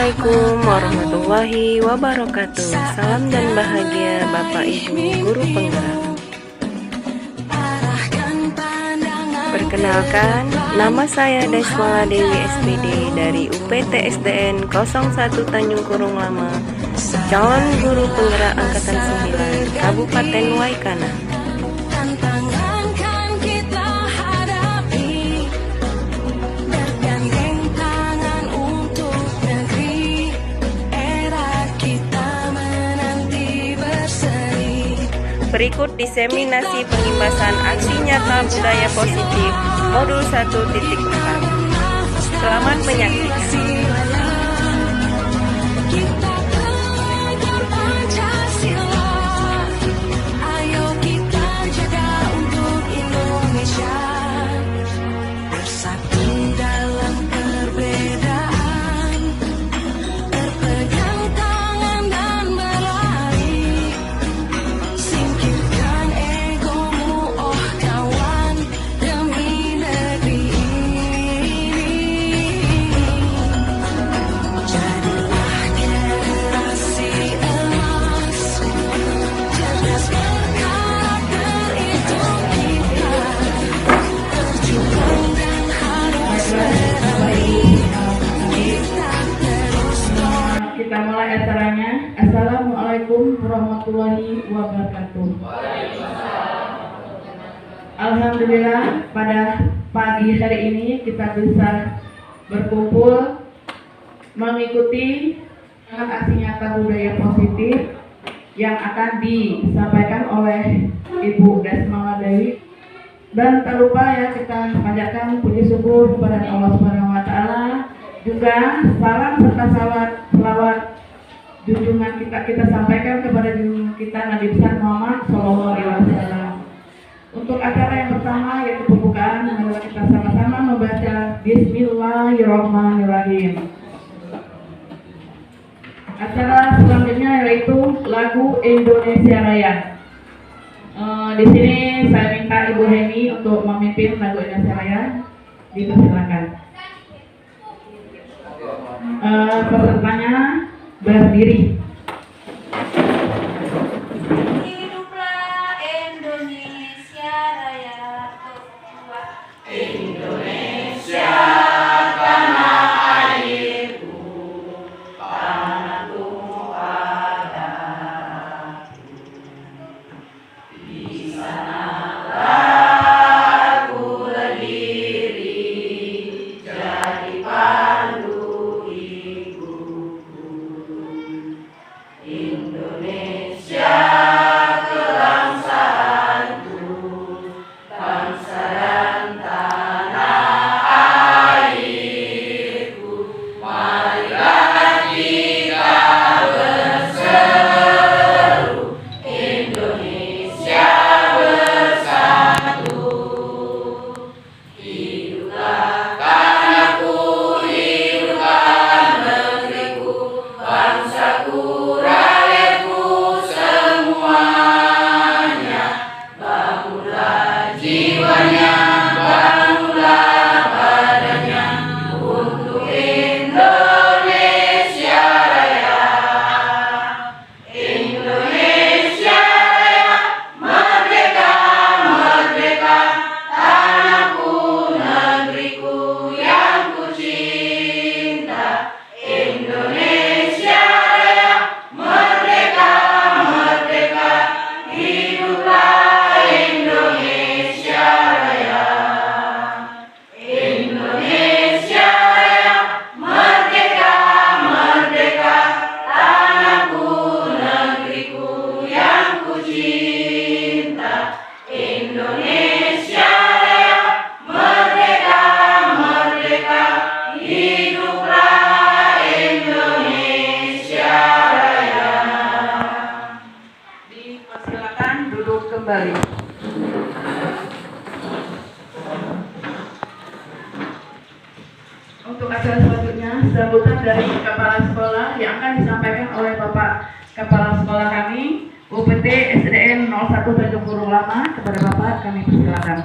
Assalamualaikum warahmatullahi wabarakatuh. Salam dan bahagia Bapak Ibu Guru Penggerak. Perkenalkan, nama saya Deswala Dewi SPD dari UPT SDN 01 Tanjung Kurung Lama, calon guru penggerak angkatan 9 Kabupaten Waikana. Berikut diseminasi pengibasan aksi nyata budaya positif modul 1.4. Selamat menyaksikan. Kita mulai acaranya. Assalamualaikum warahmatullahi wabarakatuh. Alhamdulillah, pada pagi hari ini kita bisa berkumpul mengikuti aksi nyata budaya positif yang akan disampaikan oleh Ibu Deswala Dewi. Dan tak lupa ya, kita panjatkan puji syukur kepada Allah Subhanahu wa Ta'ala. Juga salam serta selawat junjungan kita sampaikan kepada junjungan kita Nabi besar Muhammad SAW. Untuk acara yang pertama yaitu pembukaan, adalah kita sama-sama membaca Bismillahirrahmanirrahim. Acara selanjutnya yaitu lagu Indonesia Raya. Di sini saya minta Ibu Heni untuk memimpin lagu Indonesia Raya. Dipersilakan. Pesertanya berdiri. Hiduplah Indonesia Raya. Indonesia tanah airku, tanah Tuhan darahku. Di sanalah aku berdiri, jadi pandu Indonesia kelangsaanku, bangsa dan tanah airku. Marilah kita berseru, Indonesia bersatu. Hiduplah tanahku, hiduplah negeriku, bangsaku, jiwanya, bangunlah badannya untuk Indonesia Raya. Indonesia Raya, merdeka, merdeka, tanahku, negeriku yang ku cinta. Indonesia Raya, merdeka, merdeka, hiduplah Indonesia Raya. Indonesia Raya, merdeka, merdeka, tanahku, negeriku yang ku cinta. Indonesia Raya, merdeka, merdeka, hiduplah Indonesia Raya. Dipersilakan duduk kembali. Untuk acara selanjutnya, sambutan dari Kepala Sekolah yang akan disampaikan oleh Bapak Kepala Sekolah kami, UPT SDN 01 Tanjung Kurung Lama. Kepada Bapak kami persilakan.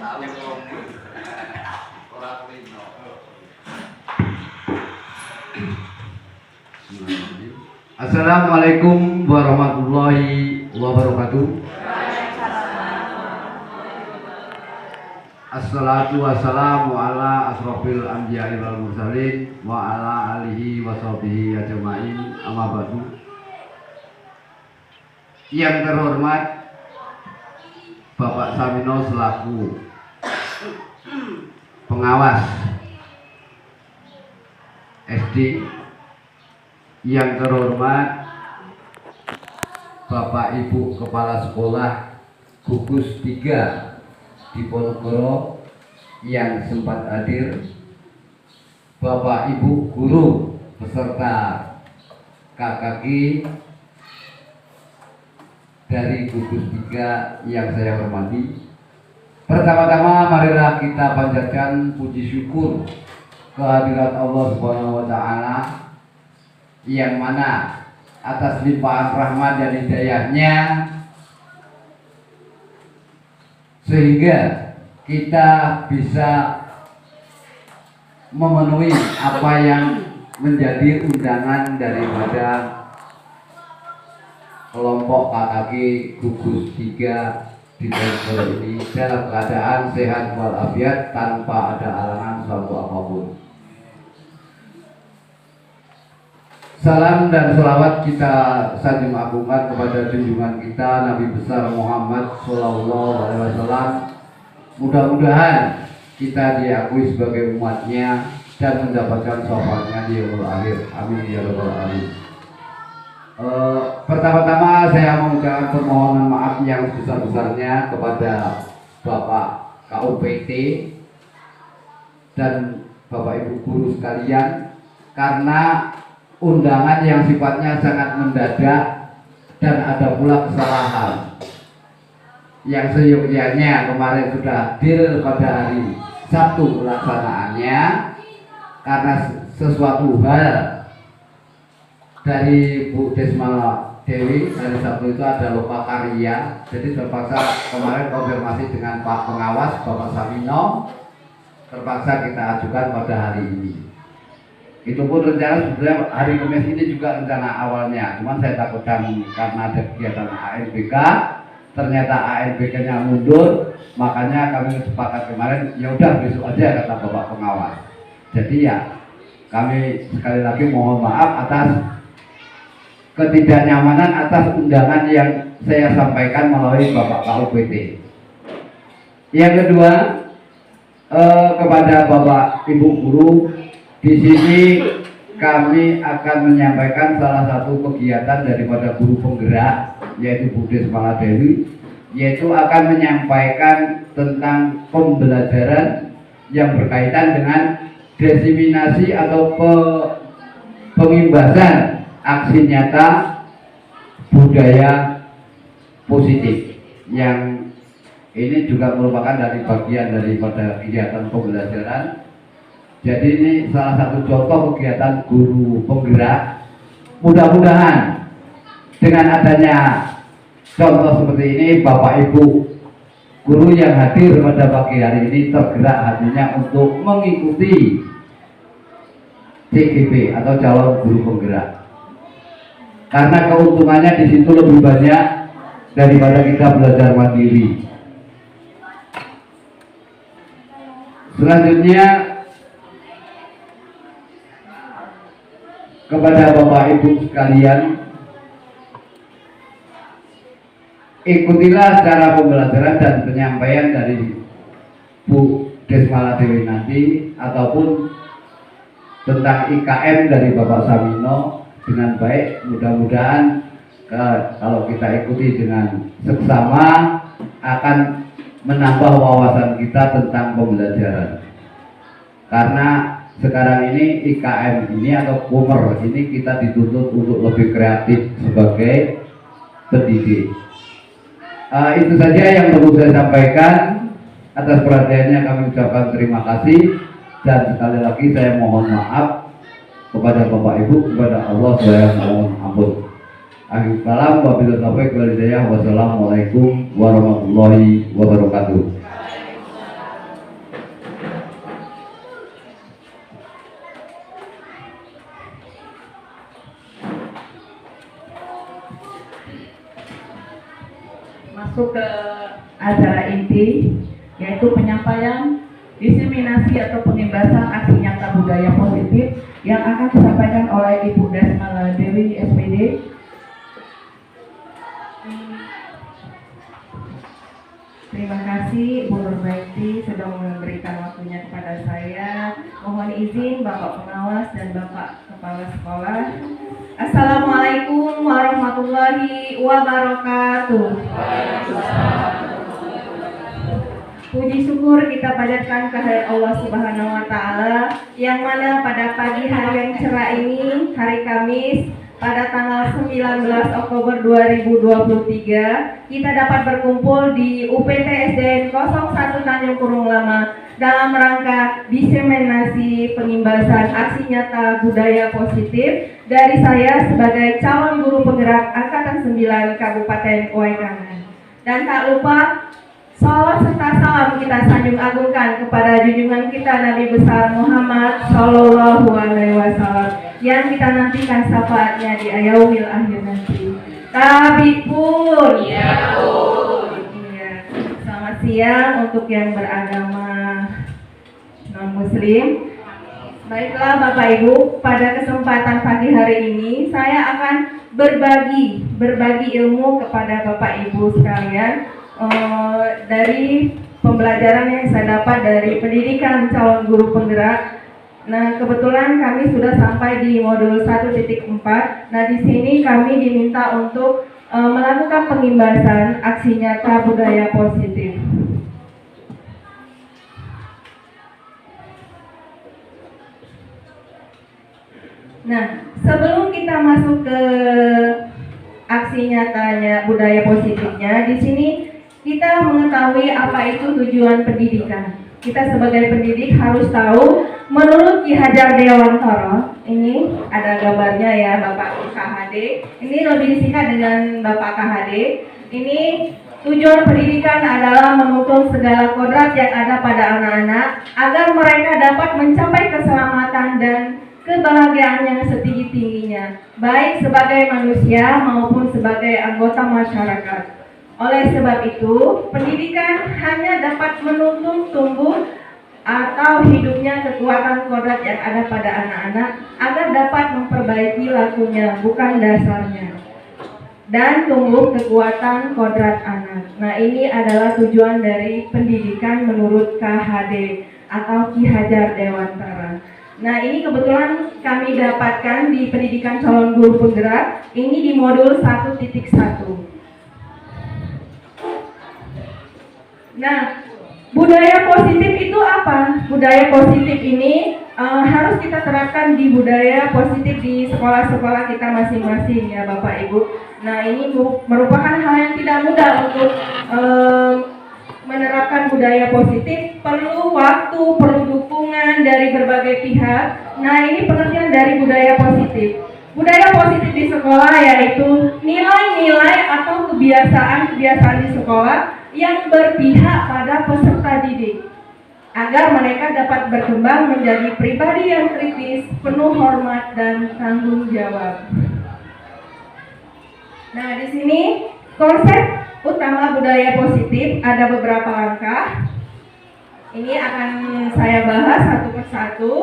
Assalamualaikum warahmatullahi wabarakatuh. Assalatu wassalamu ala asrofil anbiya'i wal mursalin wa ala alihi wa sahbihi ajma'in, amma ba'du. Yang terhormat Bapak Samino selaku pengawas SD, yang terhormat Bapak Ibu Kepala Sekolah Gugus 3 di Ponorogo yang sempat hadir, Bapak Ibu guru beserta KKG dari Gugus 3 yang saya hormati. Pertama-tama marilah kita panjatkan puji syukur kehadirat Allah Subhanahu wa taala, yang mana atas limpahan rahmat dan hidayahnya sehingga kita bisa memenuhi apa yang menjadi undangan daripada kelompok KKG Gugus 3 di Ponorogo ini dalam keadaan sehat walafiat tanpa ada halangan suatu apapun. Salam dan selawat kita sanjung agungkan kepada junjungan kita Nabi besar Muhammad Sallallahu Alaihi Wasallam. Mudah-mudahan kita diakui sebagai umatnya dan mendapatkan syafaatnya di yaumul akhir. Amin ya rabbal alamin. Pertama-tama saya mengucapkan permohonan maaf yang sebesar-besarnya kepada Bapak KUPT dan Bapak Ibu guru sekalian, karena undangan yang sifatnya sangat mendadak dan ada pula kesalahan yang seyogyanya kemarin sudah hadir pada hari Sabtu pelaksanaannya, karena sesuatu hal dari Bu Desmala Dewi dari Sabtu itu ada lupa karya, jadi terpaksa kemarin konfirmasi dengan Pak Pengawas Bapak Samino, terpaksa kita ajukan pada hari ini. Itu pun rencana sebetulnya hari Kamis ini juga rencana awalnya, cuman saya takutkan karena ada kegiatan ANBK, ternyata ANBK-nya mundur, makanya kami sepakat kemarin ya udah besok aja kata Bapak Pengawas. Jadi ya kami sekali lagi mohon maaf atas ketidaknyamanan atas undangan yang saya sampaikan melalui Bapak KUPT. Yang kedua, kepada Bapak Ibu guru, di sini kami akan menyampaikan salah satu kegiatan daripada guru penggerak, yaitu Bu Desmala Dewi, yaitu akan menyampaikan tentang pembelajaran yang berkaitan dengan diseminasi atau pengimbasan aksi nyata budaya positif, yang ini juga merupakan dari bagian daripada kegiatan pembelajaran. Jadi ini salah satu contoh kegiatan guru penggerak. Mudah-mudahan dengan adanya contoh seperti ini, Bapak Ibu guru yang hadir pada pagi hari ini tergerak hatinya untuk mengikuti CGP atau calon guru penggerak. Karena keuntungannya di situ lebih banyak daripada kita belajar mandiri. Selanjutnya, kepada Bapak Ibu sekalian, ikutilah cara pembelajaran dan penyampaian dari Bu Desmala Dewi nanti, ataupun tentang IKM dari Bapak Samino dengan baik. Mudah-mudahan kalau kita ikuti dengan seksama akan menambah wawasan kita tentang pembelajaran. Karena sekarang ini IKM ini atau Kumer ini kita dituntut untuk lebih kreatif sebagai pendidik. Itu saja yang perlu saya sampaikan. Atas perhatiannya kami ucapkan terima kasih, dan sekali lagi saya mohon maaf kepada Bapak Ibu, kepada Allah saya mohon ampun. Akhir kalam, wabillahi taufiq wal hidayah. Wassalamualaikum warahmatullahi wabarakatuh. masuk ke acara inti, yaitu penyampaian diseminasi atau pengibasan aksi nyata budaya positif yang akan disampaikan oleh Ibu Desmala Dewi SPD. Terima kasih Bu Nurbaiti sudah memberikan waktunya kepada saya. Mohon izin Bapak Pengawas dan Bapak Kepala Sekolah. Assalamualaikum warahmatullahi wabarakatuh. Puji syukur kita panjatkan kehadirat Allah Subhanahu wa Ta'ala, yang mana pada pagi hari yang cerah ini, hari Kamis, pada tanggal 19 Oktober 2023, kita dapat berkumpul di UPT SDN 01 Tanjung Kurung Lama dalam rangka diseminasi pengimbasan aksi nyata budaya positif dari saya sebagai calon guru penggerak Angkatan 9 Kabupaten Waikanan. Dan tak lupa, salawat serta salam kita sanjung agungkan kepada junjungan kita Nabi besar Muhammad Sallallahu Alaihi Wasallam yang kita nantikan syafaatnya di yaumil akhir nanti. Tapi pun, iya. Selamat siang untuk yang beragama non-muslim. Baiklah Bapak Ibu, pada kesempatan pagi hari ini saya akan berbagi ilmu kepada Bapak Ibu sekalian dari pembelajaran yang saya dapat dari pendidikan calon guru penggerak. Nah, kebetulan kami sudah sampai di modul 1.4. Nah, di sini kami diminta untuk melakukan pengimbasan aksi nyata budaya positif. Nah, sebelum kita masuk ke aksi nyatanya budaya positifnya, di sini kita mengetahui apa itu tujuan pendidikan. Kita sebagai pendidik harus tahu, menurut Ki Hajar Dewantara, ini ada gambarnya ya Bapak KHD, ini lebih disingkat dengan Bapak KHD. Ini tujuan pendidikan adalah menuntun segala kodrat yang ada pada anak-anak agar mereka dapat mencapai keselamatan dan kebahagiaan yang setinggi-tingginya, baik sebagai manusia maupun sebagai anggota masyarakat. Oleh sebab itu, pendidikan hanya dapat menuntun tumbuh atau hidupnya kekuatan kodrat yang ada pada anak-anak agar dapat memperbaiki lakunya, bukan dasarnya, dan tumbuh kekuatan kodrat anak. Nah, ini adalah tujuan dari pendidikan menurut KHD atau Ki Hajar Dewantara. Nah, ini kebetulan kami dapatkan di pendidikan calon guru penggerak, ini di modul 1.1. Nah, budaya positif itu apa? Budaya positif ini harus kita terapkan di budaya positif di sekolah-sekolah kita masing-masing ya Bapak Ibu. Nah, ini merupakan hal yang tidak mudah untuk menerapkan budaya positif. Perlu waktu, perlu dukungan dari berbagai pihak. Nah, ini pengertian dari budaya positif. Budaya positif di sekolah yaitu nilai-nilai atau kebiasaan-kebiasaan di sekolah yang berpihak pada peserta didik agar mereka dapat berkembang menjadi pribadi yang kritis, penuh hormat dan tanggung jawab. Nah, di sini konsep utama budaya positif ada beberapa langkah. Ini akan saya bahas satu persatu.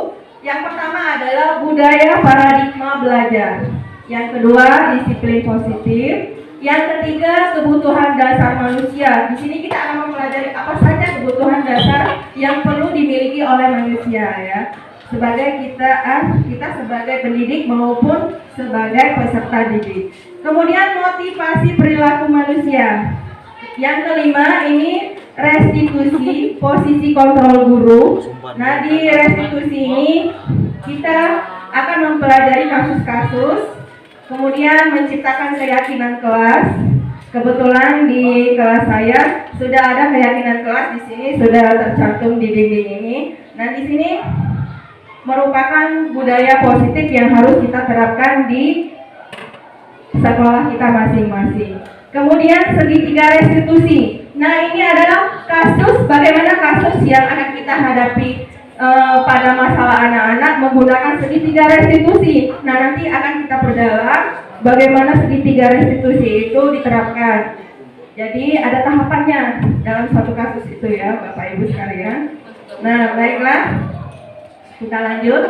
Yang pertama adalah budaya paradigma belajar. Yang kedua, disiplin positif. Yang ketiga, kebutuhan dasar manusia. Di sini kita akan mempelajari apa saja kebutuhan dasar yang perlu dimiliki oleh manusia ya. Sebagai kita sebagai pendidik maupun sebagai peserta didik. Kemudian motivasi perilaku manusia. Yang kelima ini restitusi posisi kontrol guru. Nah, di restitusi ini kita akan mempelajari kasus-kasus. Kemudian menciptakan keyakinan kelas. Kebetulan di kelas saya sudah ada keyakinan kelas, di sini sudah tercantum di dinding ini. Nah, di sini merupakan budaya positif yang harus kita terapkan di sekolah kita masing-masing. Kemudian segitiga restitusi. Nah, ini adalah kasus, bagaimana kasus yang akan kita hadapi pada masalah anak-anak menggunakan segitiga restitusi. Nah, nanti akan kita perdalam bagaimana segitiga restitusi itu diterapkan. Jadi ada tahapannya dalam satu kasus itu ya Bapak Ibu sekalian. Nah baiklah, kita lanjut.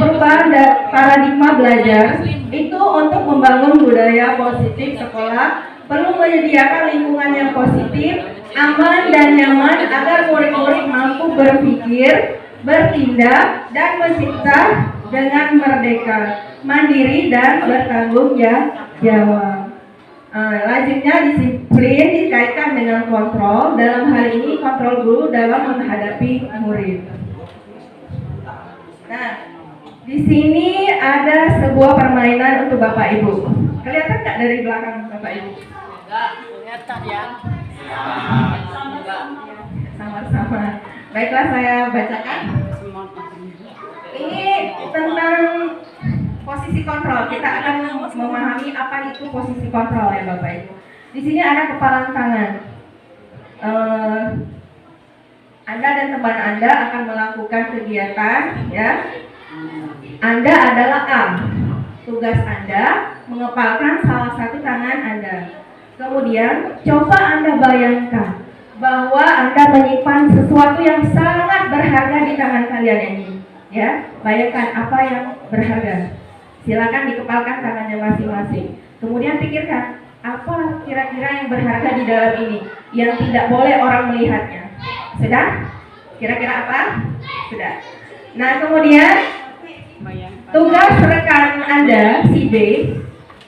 Perubahan paradigma belajar itu untuk membangun budaya positif sekolah perlu menyediakan lingkungan yang positif, aman dan nyaman agar murid-murid mampu berpikir, bertindak, dan mencipta dengan merdeka, mandiri dan bertanggung jawab. Lanjutnya, disiplin dikaitkan dengan kontrol. Dalam hal ini kontrol guru dalam menghadapi murid. Nah, di sini ada sebuah permainan untuk Bapak Ibu. Kelihatan nggak dari belakang Bapak Ibu? Enggak, kelihatan ya. Sama-sama. Baiklah, saya bacakan. Ini tentang posisi kontrol. Kita akan memahami apa itu posisi kontrol ya Bapak Ibu. Di sini ada kepalan tangan. Anda dan teman Anda akan melakukan kegiatan ya. Anda adalah A. Tugas Anda mengepalkan salah satu tangan Anda. Kemudian coba Anda bayangkan bahwa Anda menyimpan sesuatu yang sangat berharga di tangan kalian ini. Ya, bayangkan apa yang berharga. Silakan dikepalkan tangannya masing-masing. Kemudian pikirkan apa kira-kira yang berharga di dalam ini yang tidak boleh orang melihatnya. Sudah? Kira-kira apa? Sudah. Nah, kemudian tugas rekan Anda, si B,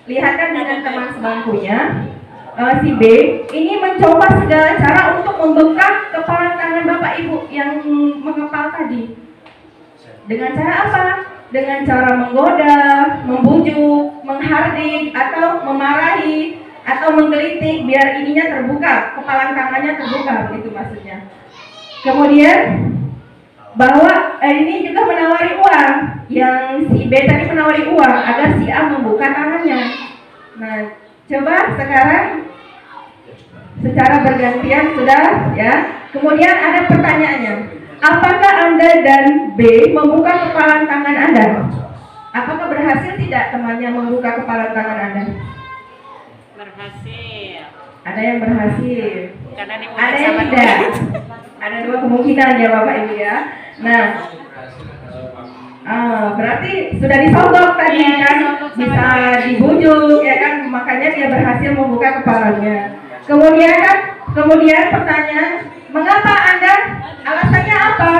lihatkan dengan teman sebangkunya, si B, ini mencoba segala cara untuk membengkak kepala tangan Bapak Ibu yang mengepal tadi. Dengan cara apa? Dengan cara menggoda, membujuk, menghardik, atau memarahi, atau menggelitik biar ininya terbuka, kepala tangannya terbuka, begitu maksudnya. Kemudian bahwa ini juga menawari uang, yang si B tadi menawari uang agar si A membuka tangannya. Nah, coba sekarang secara bergantian sudah ya. Kemudian ada pertanyaannya, apakah Anda dan B membuka kepala tangan Anda? Apakah berhasil tidak temannya membuka kepala tangan Anda? Berhasil. Ada yang berhasil, Karena ada yang tidak. Ada dua kemungkinan ya Bapak Ibu ya. Nah, berarti sudah disogok tadi kan, bisa dibujuk ya kan, makanya dia berhasil membuka kepalanya. Kemudian pertanyaan, mengapa Anda? Alasannya apa?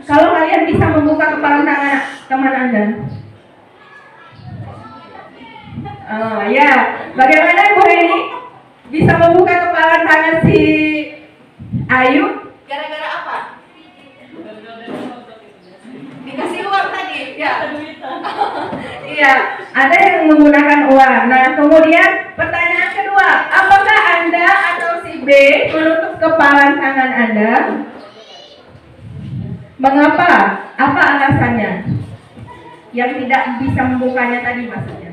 Kalau kalian bisa membuka kepala tangan teman Anda? Ya, bagaimana Bu Heni bisa membuka kepala tangan si Ayu? Gara-gara apa? Dikasih uang tadi, ya. Iya, ada yang menggunakan uang. Nah, kemudian pertanyaan kedua, apakah Anda atau si B menutup kepala tangan Anda? Mengapa? Apa alasannya? Yang tidak bisa membukanya tadi maksudnya?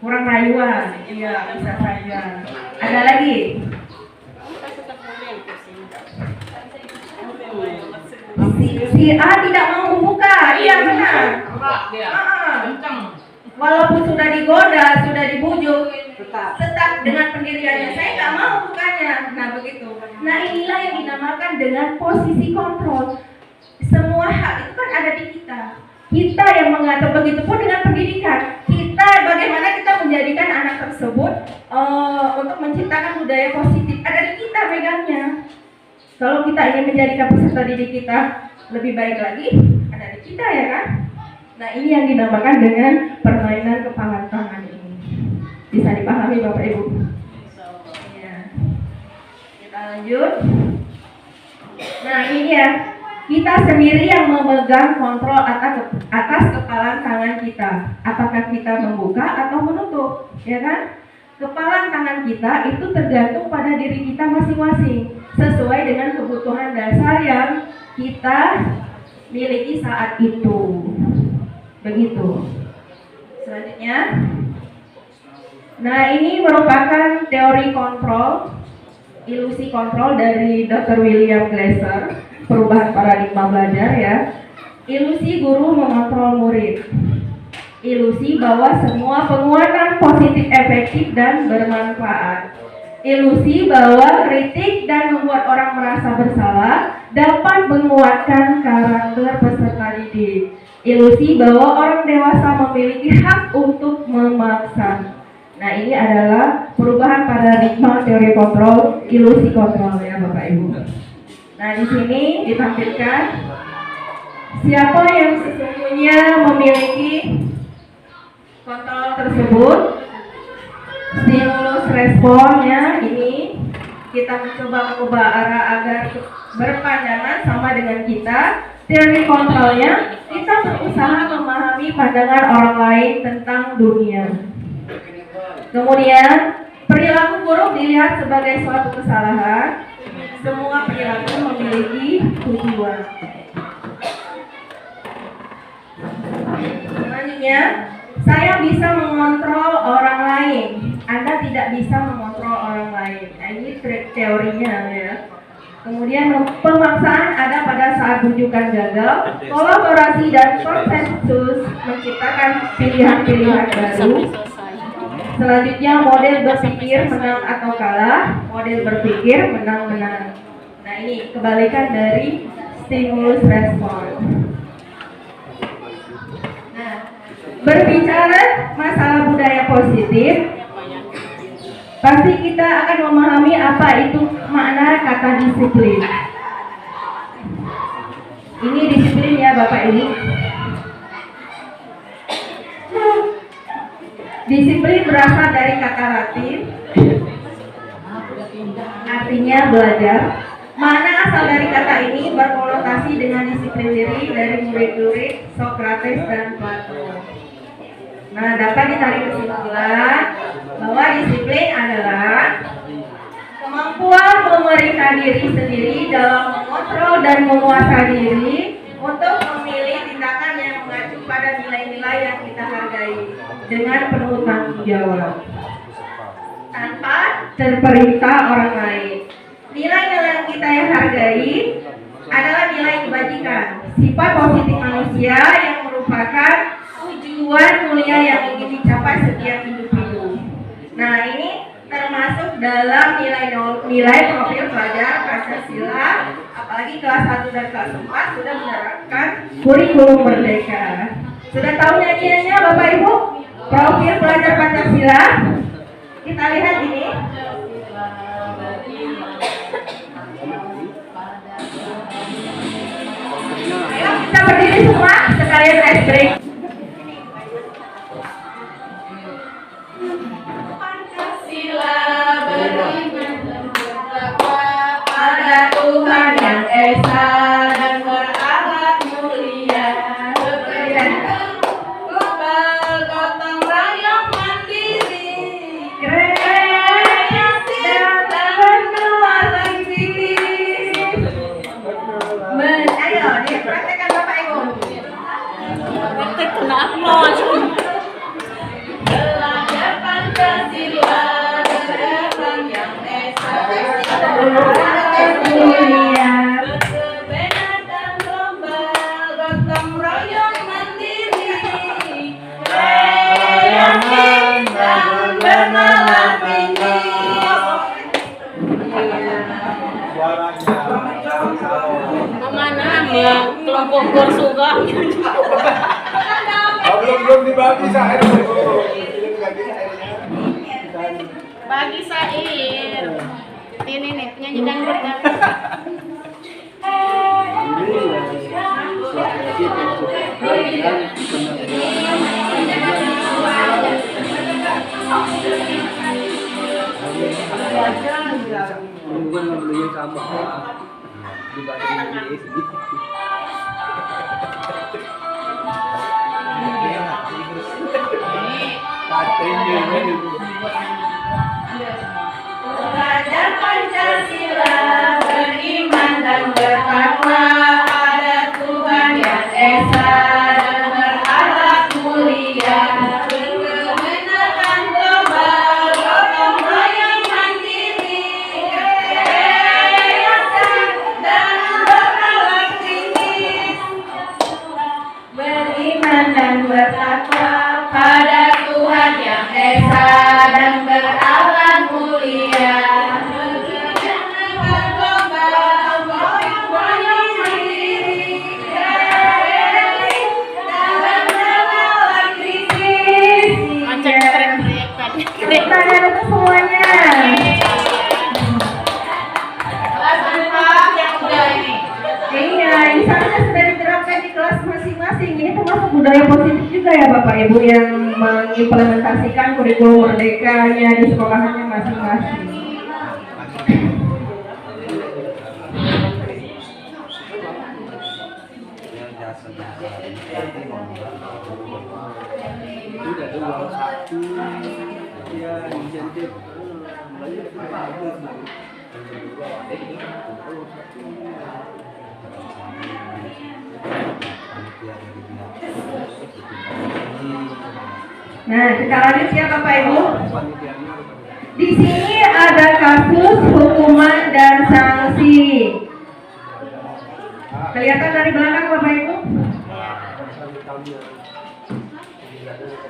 Kurang rayuan. Iya, bisa saja. Ada lagi? Si A tidak mau membuka, iya benar. Walaupun sudah digoda, sudah dibujuk, tetap dengan pendiriannya, saya nggak mau bukanya. Nah begitu. Nah inilah yang dinamakan dengan posisi kontrol. Semua hal itu kan ada di kita. Kita yang mengatur, begitu pun dengan pendidikan. Kita bagaimana kita menjadikan anak tersebut untuk menciptakan budaya positif. Ada di kita megangnya. Kalau kita ingin menjadikan peserta didik kita lebih baik lagi, ada di kita ya kan? Nah ini yang dinamakan dengan permainan kepala tangan ini. Bisa dipahami Bapak Ibu? Ya. Kita lanjut. Nah ini ya, kita sendiri yang memegang kontrol atas kepala tangan kita. Apakah kita membuka atau menutup, ya kan? Kepala tangan kita itu tergantung pada diri kita masing-masing, sesuai dengan kebutuhan dasar yang kita miliki saat itu. Begitu. Selanjutnya, nah ini merupakan teori kontrol, ilusi kontrol dari Dr. William Glasser, perubahan paradigma belajar ya. Ilusi guru mengontrol murid. Ilusi bahwa semua penguatan positif efektif dan bermanfaat. Ilusi bahwa kritik dan membuat orang merasa bersalah dapat menguatkan karakter peserta didik. Ilusi bahwa orang dewasa memiliki hak untuk memaksa. Nah, ini adalah perubahan paradigma teori kontrol, ilusi kontrol ya Bapak Ibu. Nah, di sini ditampilkan siapa yang sesungguhnya memiliki kontrol tersebut. Stimulus responnya ini kita mencoba mengubah arah agar berpandangan sama dengan kita. Teori kontrolnya kita berusaha memahami pandangan orang lain tentang dunia. Kemudian perilaku buruk dilihat sebagai suatu kesalahan. Semua perilaku memiliki tujuan. Selanjutnya, saya bisa mengontrol orang lain. Anda tidak bisa mengontrol orang lain. Nah, ini teorinya ya. Kemudian pemaksaan ada pada saat rujukan gagal. Kolaborasi dan konsensus menciptakan pilihan-pilihan baru. Selanjutnya model berpikir menang atau kalah. Model berpikir menang-menang. Nah, ini kebalikan dari stimulus respon. Nah, berbicara masalah budaya positif, pasti kita akan memahami apa itu makna kata disiplin. Ini disiplin ya Bapak Ibu. Disiplin berasal dari kata Latin, artinya belajar. Makna asal dari kata ini berkonotasi dengan disiplin diri dari murid-murid Socrates dan Plato. Nah, dapat ditarik kesimpulan bahwa disiplin adalah kemampuan memeriksa diri sendiri dalam mengontrol dan menguasai diri untuk memilih tindakan yang mengacu pada nilai-nilai yang kita hargai dengan penuh tanggung jawab tanpa terperintah orang lain. Nilai-nilai yang kita yang hargai adalah nilai kebajikan, sifat positif manusia yang merupakan tujuan mulia yang ingin dicapai setiap individu. Nah, ini termasuk dalam nilai profil pelajar Pancasila, apalagi kelas 1 dan kelas 4 sudah menerapkan kurikulum merdeka. Sudah tahu nyanyiannya Bapak Ibu? Profil pelajar Pancasila. Kita lihat ini. Ayo kita berdiri semua sekalian ice break. Pancasila beriman dan bertakwa pada Tuhan yang esa dan berakhlak mulia. Global gotong royong mandiri, kreasi dan bernuansa cilik. Ayo dipraktekkan Bapak Ibu. Praktek kenapa? Belajar Pancasila dengan yang esa dan mulia. Kebenaran global gotong royong mandiri, kreasi dan bernalar tinggi. Kemana kelompok Gorsuga? Belum dibagi saya. Bagi Sair. Ini nih penyanyi dangdut ya. Belajar Pancasila, beriman dan bertakwa pada Tuhan yang esa dan berakhlak mulia. Kebenaran global gotong royong mandiri, kreasi dan berakhlak tinggi. Beriman dan bertakwa budaya positif juga ya Bapak Ibu yang mengimplementasikan kurikulum merdekanya di sekolahannya masing-masing. Nah, kita lanjut ya Bapak Ibu. Di sini ada kasus hukuman dan sanksi. Kelihatan dari belakang Bapak Ibu?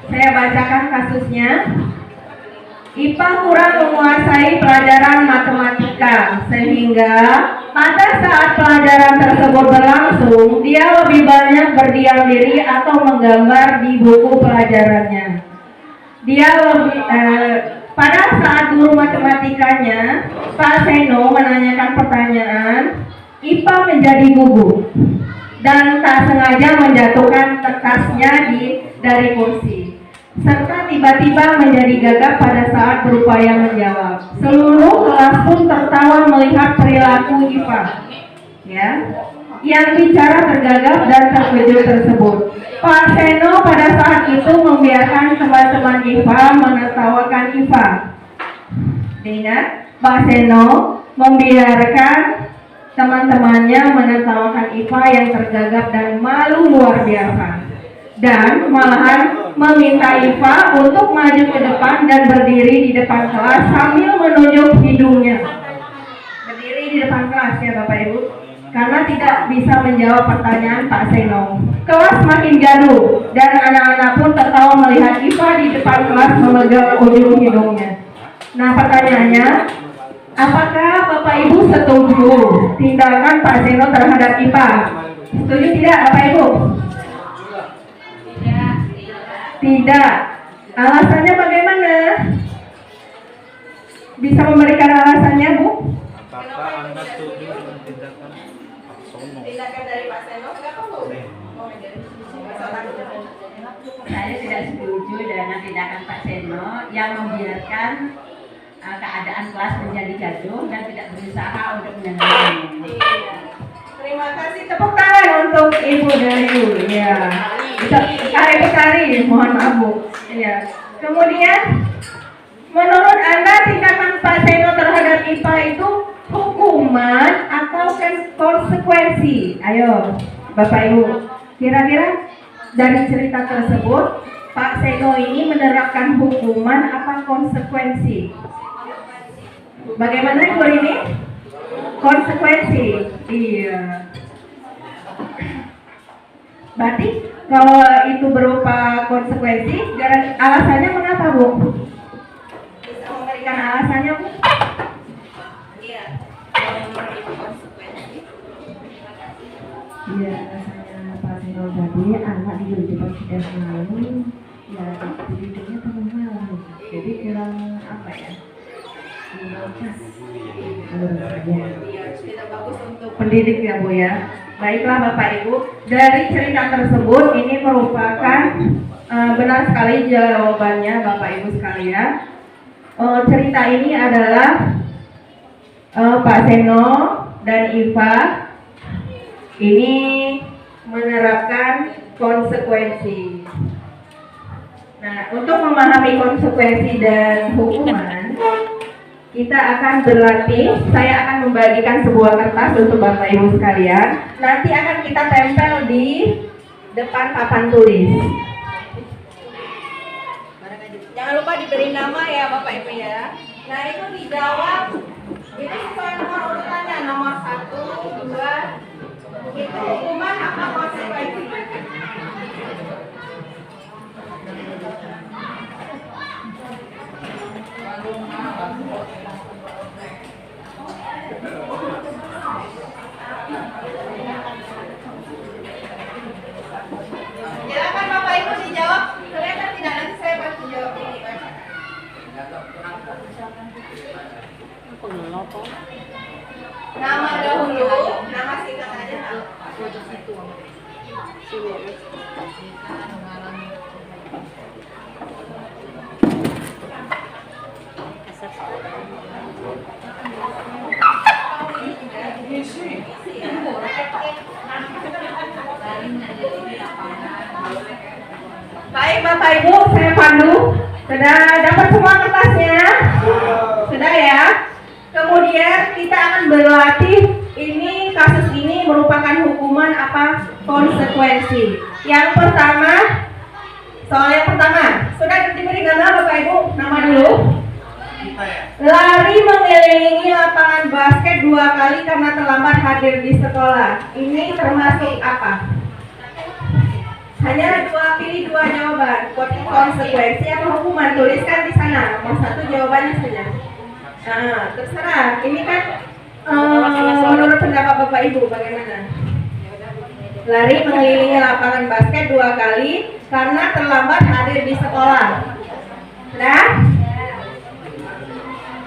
Saya bacakan kasusnya. IPA kurang menguasai pelajaran matematika sehingga pada saat pelajaran tersebut berlangsung dia lebih banyak berdiam diri atau menggambar di buku pelajarannya. Pada saat guru matematikanya Pak Seno menanyakan pertanyaan, IPA menjadi gugup dan tak sengaja menjatuhkan tasnya dari kursi, serta tiba-tiba menjadi gagap pada saat berupaya menjawab. Seluruh kelas pun tertawa melihat perilaku IPA, ya, yang bicara tergagap dan terkejut tersebut. Pak Seno pada saat itu membiarkan teman-teman IPA menertawakan IPA. Ingat, Pak Seno membiarkan teman-temannya menertawakan IPA yang tergagap dan malu luar biasa. Dan malahan meminta IPA untuk maju ke depan dan berdiri di depan kelas sambil menunjuk hidungnya. Berdiri di depan kelas ya Bapak Ibu, karena tidak bisa menjawab pertanyaan Pak Seno. Kelas makin gaduh dan anak-anak pun tertawa melihat IPA di depan kelas memegang ujung hidungnya. Nah, pertanyaannya, apakah Bapak Ibu setuju tindakan Pak Seno terhadap IPA? Setuju tidak Bapak Ibu? Tidak. Alasannya bagaimana? Bisa memberikan alasannya, Bu? Apakah Anda setuju dengan tindakan Pak Sono? Tindakan dari Pak Seno, kenapa Bu? Saya tidak setuju dengan tindakan Pak Seno yang membiarkan keadaan kelas menjadi gaduh dan tidak berusaha untuk menenangkan. Iya. Terima kasih, tepuk tangan untuk Ibu Dayu. Ya. Bisa kari-kari, mohon maaf Bu. Ya. Kemudian, menurut Anda tindakan Pak Seno terhadap IPA itu hukuman atau konsekuensi? Ayo, Bapak Ibu. Kira-kira dari cerita tersebut, Pak Seno ini menerapkan hukuman apa konsekuensi? Bagaimana Ibu ini? Konsekuensi. Iya. Berarti kalau itu berupa konsekuensi, alasannya mengapa Bu? Bisa memberikan alasannya Bu? Iya. Konsekuensi. Iya, alasannya Pak Seno tadi anak di Jepang sudah malu, ya didiknya terlalu malu. Jadi kurang apa ya? Tidak bagus untuk pendidik ya Bu ya. Baiklah Bapak Ibu, dari cerita tersebut ini merupakan benar sekali jawabannya Bapak Ibu sekalian. Cerita ini adalah Pak Seno dan IPA ini menerapkan konsekuensi. Nah, untuk memahami konsekuensi dan hukuman, kita akan berlatih. Saya akan membagikan sebuah kertas untuk Bapak Ibu sekalian. Nanti akan kita tempel di depan papan tulis. Jangan lupa diberi nama ya Bapak Ibu ya. Nah, itu dijawab. Ini sesuai nomor urutannya, nomor 1, 2. Itu hukuman apa konsekuensi? Silakan Bapak Ibu dijawab. Kelihatan tidak? Nanti saya bantu jawab ini. Nama dahulu, nama singkat aja. Baik Bapak Ibu, saya pandu. Sudah dapat semua kertasnya? Sudah ya? Kemudian kita akan berlatih. Ini kasus ini merupakan hukuman apa? Konsekuensi. Yang pertama, soal yang pertama, sudah diberi nama Bapak Ibu? Nama dulu. Lari mengelilingi lapangan basket 2 kali karena terlambat hadir di sekolah. Ini termasuk apa? Hanya pilih 2 jawaban. Konsekuensi atau hukuman, tuliskan di sana. Nomor 1 jawabannya saja. Nah, terserah. Ini kan menurut pendapat Bapak Ibu bagaimana? Lari mengelilingi lapangan basket 2 kali karena terlambat hadir di sekolah. Sudah?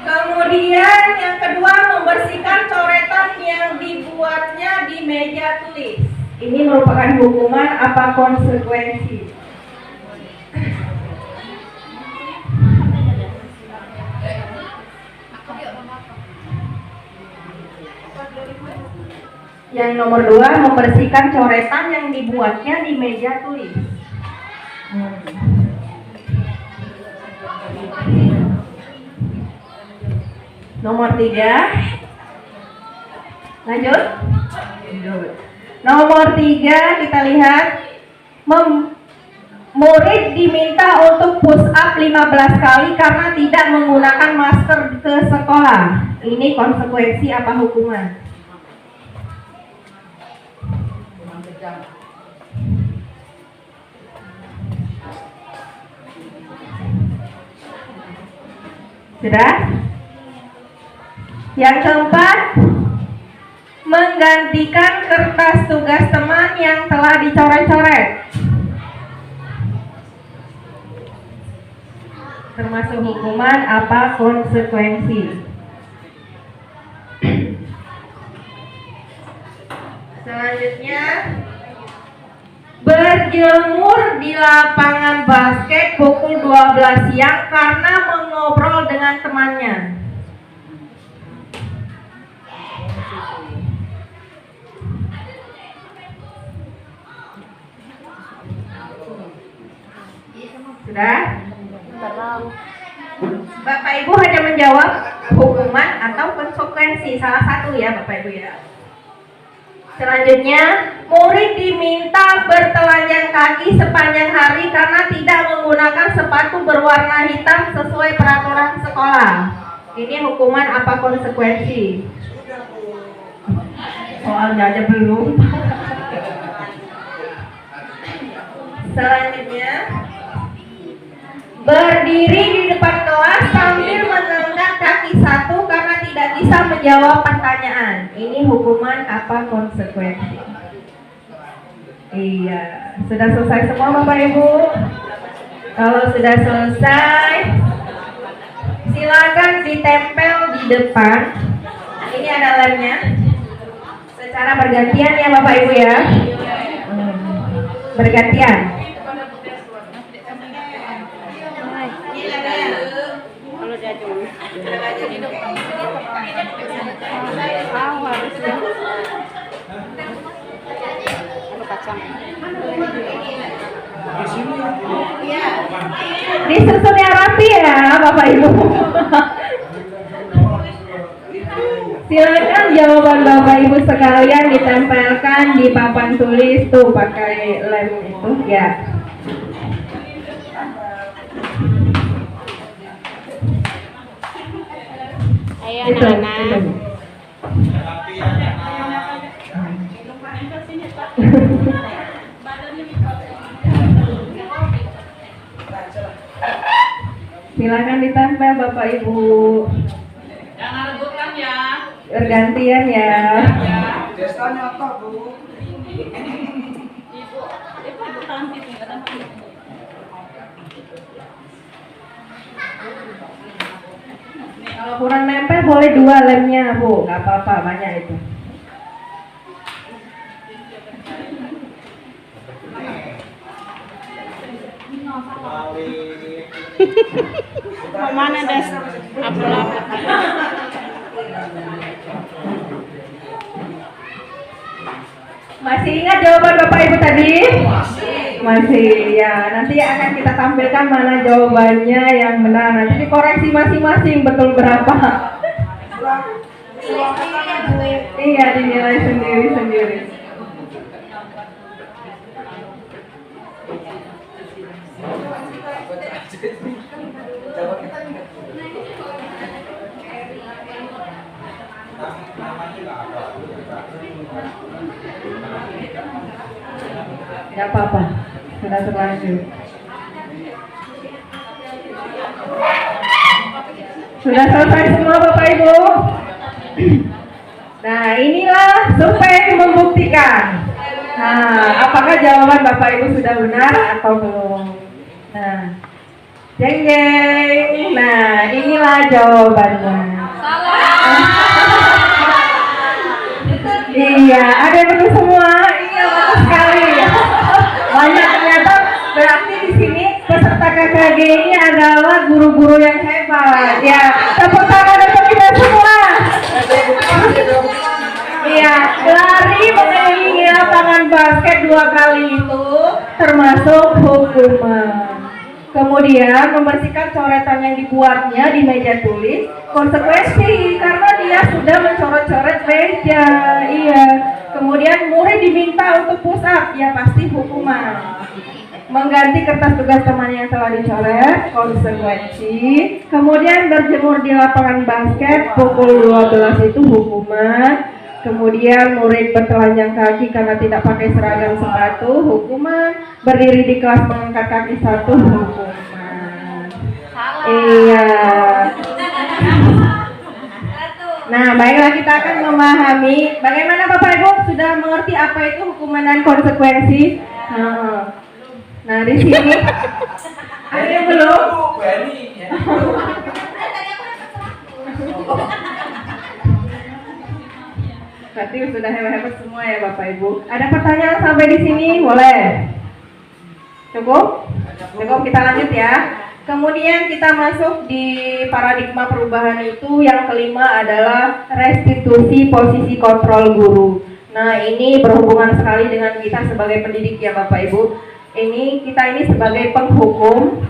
Kemudian yang kedua, membersihkan coretan yang dibuatnya di meja tulis. Ini merupakan hukuman apa konsekuensi? Yang nomor 2, membersihkan coretan yang dibuatnya di meja tulis. Nomor 3, lanjut. Nomor 3 kita lihat, murid diminta untuk push up 15 kali karena tidak menggunakan masker ke sekolah. Ini konsekuensi apa hukuman? Sudah? Yang keempat, menggantikan kertas tugas teman yang telah dicoret-coret. Termasuk hukuman apa konsekuensi? Selanjutnya, berjemur di lapangan basket pukul 12 siang karena mengobrol dengan temannya. Sudah? Bapak Ibu hanya menjawab hukuman atau konsekuensi, salah satu ya Bapak Ibu ya. Selanjutnya, murid diminta bertelanjang kaki sepanjang hari karena tidak menggunakan sepatu berwarna hitam sesuai peraturan sekolah. Ini hukuman apa konsekuensi? Soalnya aja belum. Selanjutnya, berdiri di depan kelas sambil menenggak kaki satu karena tidak bisa menjawab pertanyaan. Ini hukuman apa konsekuensi? Iya, sudah selesai semua Bapak Ibu? Kalau sudah selesai, silakan ditempel di depan. Ini ada lemnya. Secara bergantian ya Bapak Ibu ya. Bergantian. Disusunnya rapi ya Bapak Ibu. Silakan jawaban Bapak Ibu sekalian ditempelkan di papan tulis tuh pakai lem itu ya. Ayo Itu. anak-anak. Silakan ditempel Bapak Ibu. Jangan rebutan ya. Bergantian ya. Kalau kurang nempel boleh 2 lemnya Bu, nggak apa-apa, banyak itu. Mau mana Des? Apel-apel. Masih ingat jawaban Bapak Ibu tadi? Masih ya. Nanti akan kita tampilkan mana jawabannya yang benar. Nanti dikoreksi masing-masing betul berapa. Iya, dinilai sendiri-sendiri. Tidak apa-apa, sudah terlanjur. Sudah selesai semua Bapak Ibu? Nah, inilah survei membuktikan. Nah, apakah jawaban Bapak Ibu sudah benar atau belum? Nah, jeng jeng. Nah, inilah jawabannya. Iya, ada yang betul semua. Iya, betul sekali. Banyak ternyata, berarti di sini peserta KKG ini adalah guru-guru yang hebat. Ya, tepuk tangan untuk kita semua. Iya, lari mengelilingi lapangan basket 2 kali itu termasuk hukuman. Kemudian membersihkan coretan yang dibuatnya di meja tulis konsekuensi karena dia sudah mencoret-coret meja. Iya. Kemudian murid diminta untuk push up, ya pasti hukuman. Mengganti kertas tugas teman yang telah dicoret, konsekuensi. Kemudian berjemur di lapangan basket pukul 12 itu hukuman. Kemudian murid bertelanjang kaki karena tidak pakai seragam sepatu, hukuman. Berdiri di kelas mengangkat kaki 1, hukuman. Iya. Nah, baiklah, kita akan memahami bagaimana Bapak Ibu sudah mengerti apa itu hukuman dan konsekuensi. Nah, di sini ada yang belum? Berarti sudah hebat-hebat semua ya Bapak Ibu. Ada pertanyaan sampai di sini? Boleh? Cukup? Cukup, kita lanjut ya. Kemudian kita masuk di paradigma perubahan itu. Yang kelima adalah restitusi posisi kontrol guru. Nah, ini berhubungan sekali dengan kita sebagai pendidik ya Bapak Ibu. Kita ini sebagai penghukum,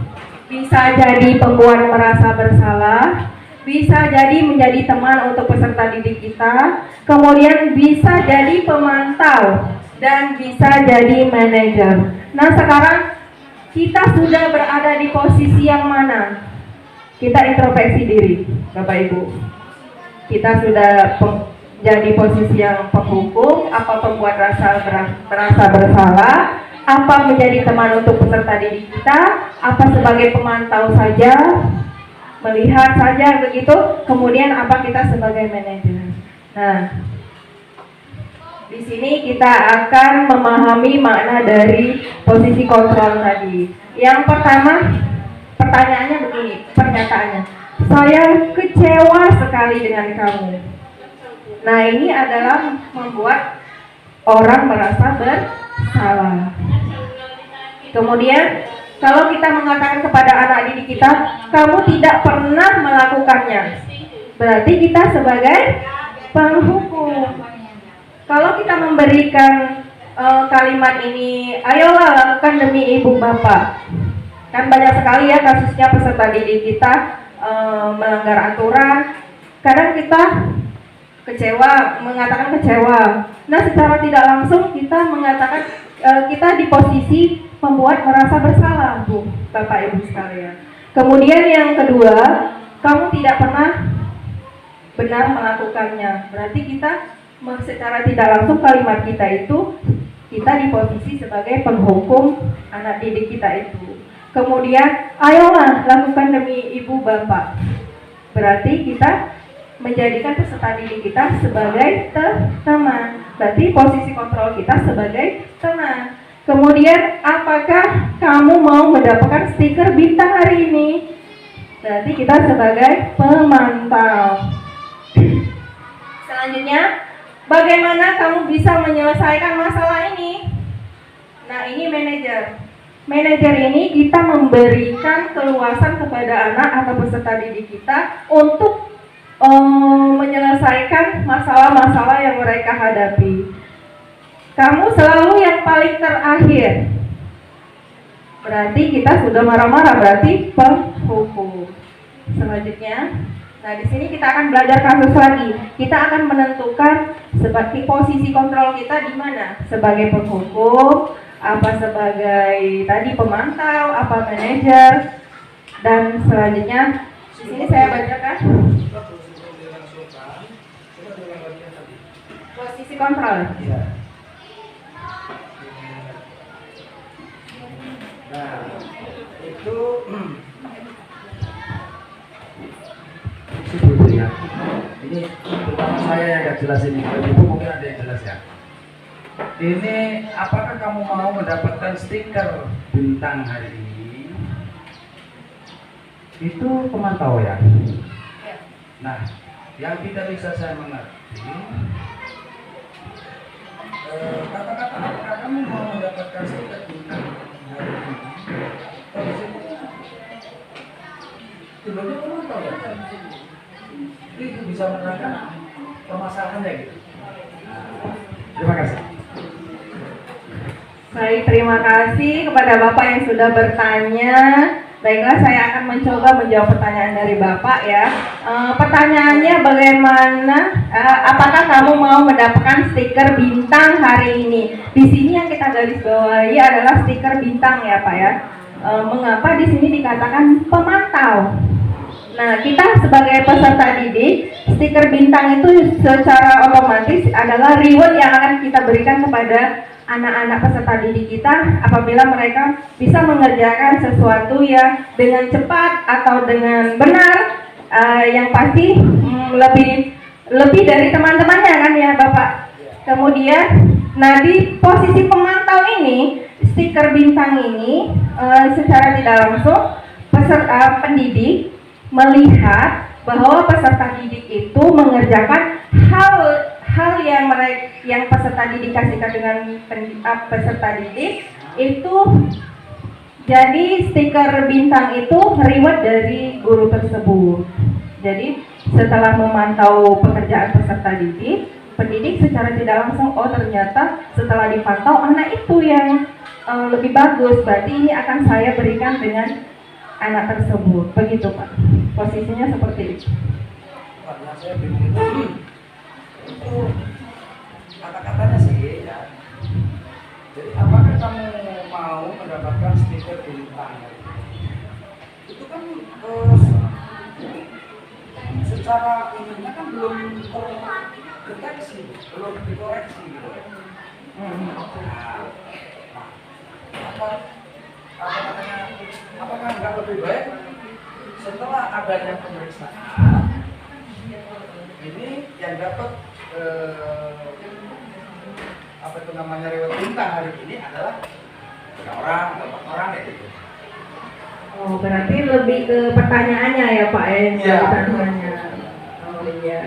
bisa jadi pembuat merasa bersalah, bisa jadi menjadi teman untuk peserta didik kita, kemudian bisa jadi pemantau, dan bisa jadi manajer. Nah, sekarang kita sudah berada di posisi yang mana? Kita introspeksi diri, Bapak Ibu. Kita sudah jadi posisi yang penghukum, apa pembuat merasa bersalah, apa menjadi teman untuk peserta didik kita, apa sebagai pemantau saja, melihat saja begitu, kemudian apa kita sebagai manajer. Nah, di sini kita akan memahami makna dari posisi kontrol tadi. Yang pertama, pertanyaannya begini, pernyataannya, saya kecewa sekali dengan kamu. Nah, ini adalah membuat orang merasa bersalah. Kemudian, kalau kita mengatakan kepada anak didik kita, kamu tidak pernah melakukannya, berarti kita sebagai penghukum. Kalau kita memberikan kalimat ini, ayolah lakukan demi ibu bapak. Kan banyak sekali ya kasusnya peserta didik kita melanggar aturan. Kadang kita kecewa, mengatakan kecewa. Nah, secara tidak langsung kita mengatakan kita di posisi membuat merasa bersalah, Bu, Bapak Ibu sekalian. Kemudian yang kedua, kamu tidak pernah benar melakukannya. Berarti kita secara tidak langsung kalimat kita itu kita di posisi sebagai penghukum anak didik kita itu. Kemudian, ayolah lakukan demi ibu bapak. Berarti kita menjadikan peserta didik kita sebagai teman. Berarti posisi kontrol kita sebagai teman. Kemudian, apakah kamu mau mendapatkan stiker bintang hari ini? Berarti kita sebagai pemantau. Selanjutnya, bagaimana kamu bisa menyelesaikan masalah ini? Nah, ini manajer. manajer ini kita memberikan keluasan kepada anak atau peserta didik kita untuk menyelesaikan masalah-masalah yang mereka hadapi. Kamu selalu yang paling terakhir. Berarti kita sudah marah-marah, berarti penghukum. Selanjutnya, nah di sini kita akan belajar kasus lagi. Kita akan menentukan seperti posisi kontrol kita di mana, sebagai penghukum, apa sebagai tadi pemantau, apa manajer, dan selanjutnya di sini saya bacakan posisi kontrol. Nah, itu sebetulnya ini pertama saya yang agak jelas ini, Ibu mungkin ada yang jelas ya. Ini apakah kamu mau mendapatkan stiker bintang hari ini? Itu pemantau ya. Nah, yang tidak bisa saya mengerti, kata-kata apakah kamu mau mendapatkan stiker bintang hari ini? Tiba-tiba pemantau ya. Itu bisa menerangkan permasalahannya gitu. Terima kasih. Baik, terima kasih kepada Bapak yang sudah bertanya. Baiklah, saya akan mencoba menjawab pertanyaan dari Bapak ya. Pertanyaannya bagaimana? Apakah kamu mau mendapatkan stiker bintang hari ini? Di sini yang kita garis bawahi adalah stiker bintang ya Pak ya. Mengapa di sini dikatakan pemantau? Nah, kita sebagai peserta didik, stiker bintang itu secara otomatis adalah reward yang akan kita berikan kepada anak-anak peserta didik kita apabila mereka bisa mengerjakan sesuatu yang dengan cepat atau dengan benar, yang pasti lebih dari teman-temannya kan ya Bapak. Kemudian, nah di posisi pemantau ini, stiker bintang ini secara tidak langsung peserta pendidik melihat bahwa peserta didik itu mengerjakan hal yang peserta didik kasihkan dengan peserta didik itu. Jadi stiker bintang itu reward dari guru tersebut. Jadi setelah memantau pekerjaan peserta didik, pendidik secara tidak langsung, oh ternyata setelah dipantau anak itu yang lebih bagus, berarti ini akan saya berikan dengan anak tersebut. Begitu Pak, posisinya seperti itu. Karena saya bingung itu kata-katanya sih ya. Jadi apakah kamu mau mendapatkan stiker bintang? Itu kan secara ininya kan belum terdeteksi, belum dikoreksi gitu. Apakah nggak lebih baik setelah adanya pemeriksaan ini yang dapat apa itu namanya reward bintang hari ini adalah 3 orang atau 4 orang kayak gitu. Oh, berarti lebih ke pertanyaannya ya Pak ya? Iya. Pertanyaannya. Oh iya.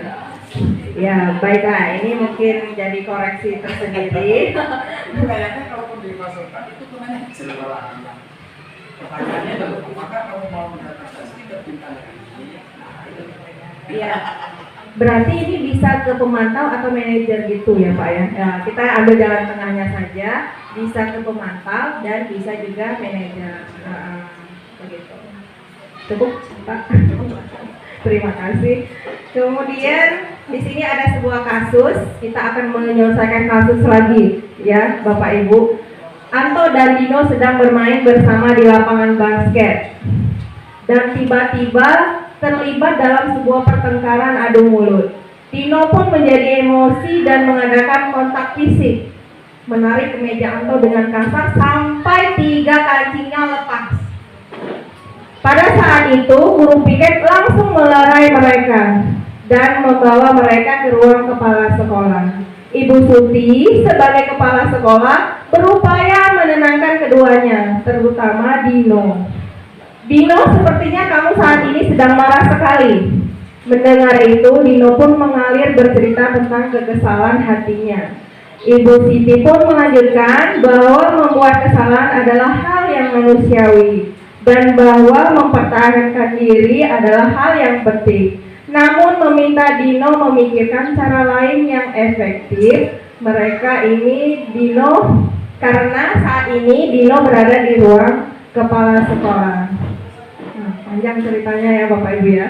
Ya baiklah, ini mungkin jadi koreksi tersendiri. Itu kayaknya kalaupun dimasukkan itu namanya jelas. Pertanyaannya adalah apakah kamu mau mendapatkan stiker bintang hari ini? Iya. Berarti ini bisa ke pemantau atau manajer gitu ya Pak ya? Ya, kita ambil jalan tengahnya saja, bisa ke pemantau dan bisa juga manajer. Begitu. Cukup Pak. Terima kasih. Kemudian di sini ada sebuah kasus, kita akan menyelesaikan kasus lagi ya Bapak Ibu. Anto dan Dino sedang bermain bersama di lapangan basket dan tiba-tiba terlibat dalam sebuah pertengkaran adu mulut. Dino pun menjadi emosi dan mengadakan kontak fisik, menarik kemeja Anto dengan kasar sampai 3 kancingnya lepas. Pada saat itu, guru piket langsung melerai mereka dan membawa mereka ke ruang kepala sekolah. Ibu Suti sebagai kepala sekolah berupaya menenangkan keduanya, terutama Dino. Dino, sepertinya kamu saat ini sedang marah sekali. Mendengar itu, Dino pun mengalir bercerita tentang kekesalan hatinya. Ibu Siti pun melanjutkan bahwa membuat kesalahan adalah hal yang manusiawi dan bahwa mempertahankan diri adalah hal yang penting. Namun meminta Dino memikirkan cara lain yang efektif. Mereka ini Dino, karena saat ini Dino berada di ruang kepala sekolah. Nah, panjang ceritanya ya Bapak Ibu ya.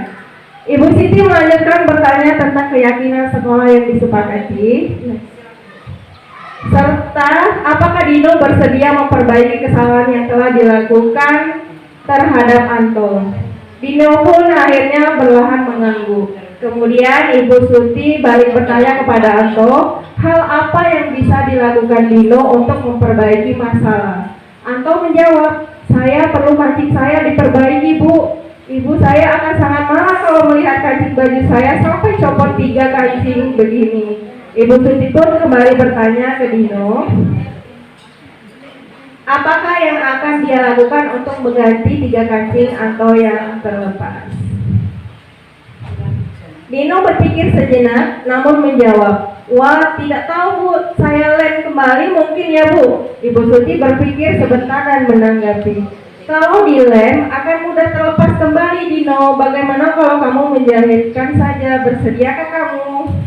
Ibu Siti melanjutkan bertanya tentang keyakinan sekolah yang disepakati, serta apakah Dino bersedia memperbaiki kesalahan yang telah dilakukan terhadap Anto. Dino pun akhirnya berlahan mengangguk. Kemudian Ibu Suti balik bertanya kepada Anto, hal apa yang bisa dilakukan Dino untuk memperbaiki masalah. Anto menjawab, saya perlu kancing saya diperbaiki Bu. Ibu saya akan sangat marah kalau melihat kancing baju saya sampai copot 3 kancing begini. Ibu Suti pun kembali bertanya ke Dino, apakah yang akan dia lakukan untuk mengganti 3 kancing Anto yang terlepas. Dino berpikir sejenak, namun menjawab, wah tidak tahu Bu, saya lem kembali mungkin ya Bu. Ibu Suti berpikir sebentar dan menanggapi, kalau dilem akan mudah terlepas kembali Dino, bagaimana kalau kamu menjahitkan saja, bersediakah kamu?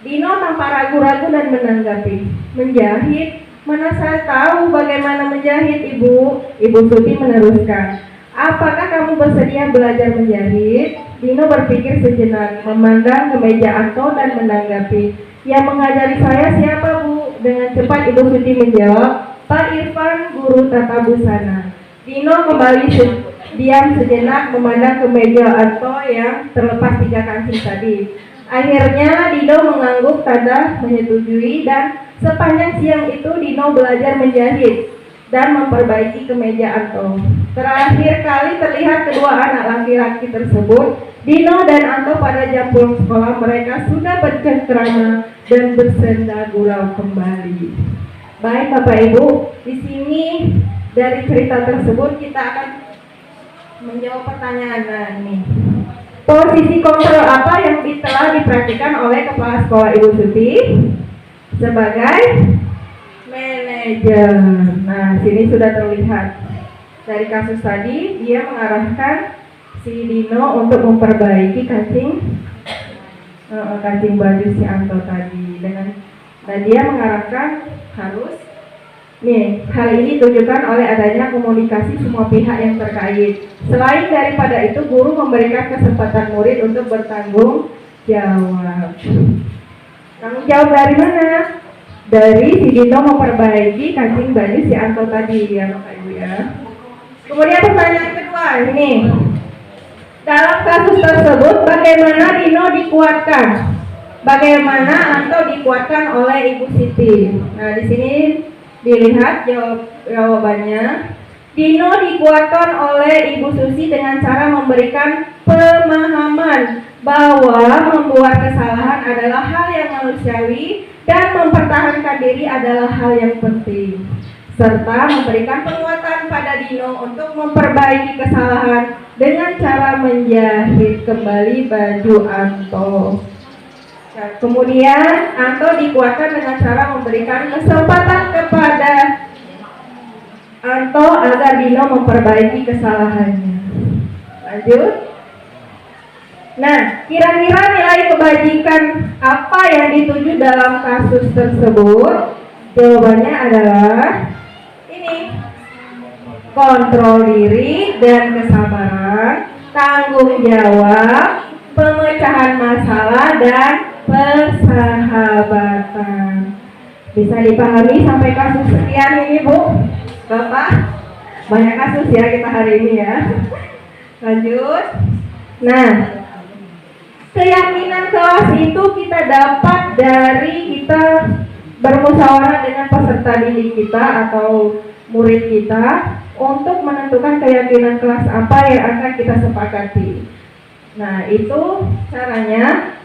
Dino tanpa ragu-ragu dan menanggapi, menjahit? Mana saya tahu bagaimana menjahit Ibu. Ibu Suti meneruskan, apakah kamu bersedia belajar menjahit? Dino berpikir sejenak, memandang ke meja Anto dan menanggapi, yang mengajari saya siapa Bu? Dengan cepat Ibu Suti menjawab, Pak Irfan, guru tata busana. Dino kembali diam sejenak memandang ke meja Anto yang terlepas 3 kancing tadi. Akhirnya Dino mengangguk tanda menyetujui dan sepanjang siang itu Dino belajar menjahit dan memperbaiki kemeja Anto. Terakhir kali terlihat kedua anak laki-laki tersebut, Dino dan Anto pada jam pulang sekolah mereka sudah bercengkrama dan bersenda gurau kembali. Baik Bapak Ibu, di sini dari cerita tersebut kita akan menjawab pertanyaan. Nah, ini posisi kontrol apa yang telah diperhatikan oleh Kepala Sekolah Ibu Suti sebagai manajer. Nah, sini sudah terlihat dari kasus tadi dia mengarahkan si Dino untuk memperbaiki kancing baju si Anto tadi dan dia mengarahkan harus hal ini ditunjukkan oleh adanya komunikasi semua pihak yang terkait. Selain daripada itu, guru memberikan kesempatan murid untuk bertanggung jawab. Tanggung jawab dari mana? Dari si Dino memperbaiki kancing baju si Anto tadi ya Bapak Ibu ya. Kemudian pertanyaan kedua ini, dalam kasus tersebut bagaimana Dino dikuatkan? Bagaimana Anto dikuatkan oleh Ibu Siti? Nah di sini dilihat jawabannya. Dino dikuatkan oleh Ibu Susi dengan cara memberikan pemahaman bahwa membuat kesalahan adalah hal yang manusiawi dan mempertahankan diri adalah hal yang penting, serta memberikan penguatan pada Dino untuk memperbaiki kesalahan dengan cara menjahit kembali baju Anto. Kemudian Anto dikuatkan dengan cara memberikan kesempatan kepada Anto agar Dino memperbaiki kesalahannya. Lanjut. Nah, kira-kira nilai kebajikan apa yang dituju dalam kasus tersebut? Jawabannya adalah ini: kontrol diri dan kesabaran, tanggung jawab, pemecahan masalah, dan persahabatan. Bisa dipahami sampai kasus sekian ini Bu? Bapak? Banyak kasus ya kita hari ini ya. Lanjut. Nah, keyakinan kelas itu kita dapat dari kita bermusyawarah dengan peserta didik kita atau murid kita untuk menentukan keyakinan kelas apa yang akan kita sepakati. Nah, itu caranya.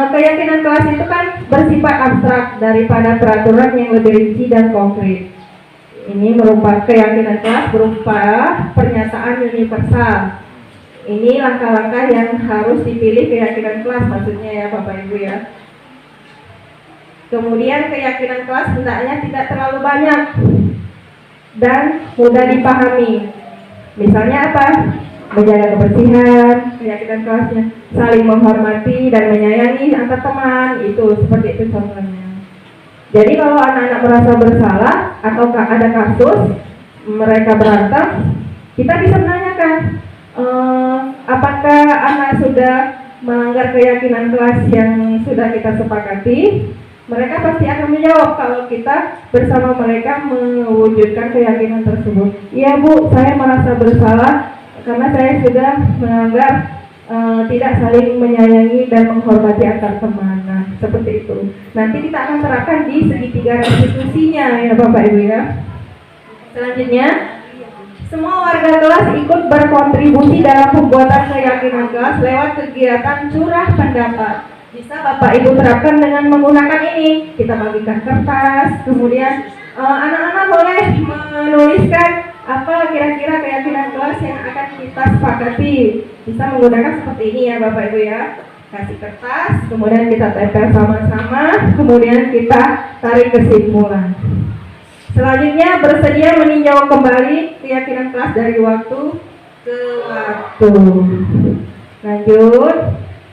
Keyakinan kelas itu kan bersifat abstrak daripada peraturan yang lebih rinci dan konkret. Ini merupakan keyakinan kelas berupa pernyataan universal. Ini langkah-langkah yang harus dipilih keyakinan kelas maksudnya ya Bapak Ibu ya. Kemudian keyakinan kelas hendaknya tidak terlalu banyak. dan mudah dipahami. Misalnya apa? Menjaga kebersihan, keyakinan kelasnya, saling menghormati dan menyayangi antar teman, itu seperti itu contohnya. Jadi kalau anak-anak merasa bersalah atau ada kasus mereka berantem, kita bisa menanyakan, apakah anak sudah melanggar keyakinan kelas yang sudah kita sepakati? Mereka pasti akan menjawab kalau kita bersama mereka mewujudkan keyakinan tersebut. Iya Bu, saya merasa bersalah karena saya sudah melanggar tidak saling menyayangi dan menghormati antar teman. Nah, seperti itu. Nanti kita akan terapkan di segitiga restitusinya ya Bapak Ibu ya. Selanjutnya, semua warga kelas ikut berkontribusi dalam pembuatan keyakinan kelas lewat kegiatan curah pendapat. Bisa Bapak Ibu terapkan dengan menggunakan ini. Kita bagikan kertas, kemudian anak-anak boleh menuliskan apa kira-kira keyakinan kelas yang akan kita sepakati. Bisa menggunakan seperti ini ya Bapak Ibu ya. Kasih kertas, kemudian kita tempel sama-sama, kemudian kita tarik kesimpulan. Selanjutnya bersedia meninjau kembali keyakinan kelas dari waktu ke waktu. Lanjut.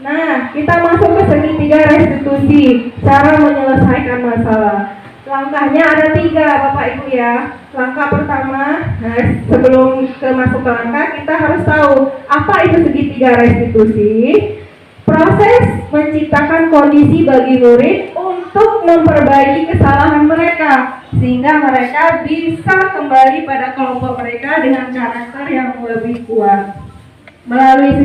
Nah, kita masuk ke segitiga restitusi, cara menyelesaikan masalah. Langkahnya ada 3 Bapak Ibu ya. Langkah pertama, sebelum masuk ke langkah kita harus tahu apa itu segitiga restitusi. Proses menciptakan kondisi bagi murid untuk memperbaiki kesalahan mereka sehingga mereka bisa kembali pada kelompok mereka dengan karakter yang lebih kuat. Melalui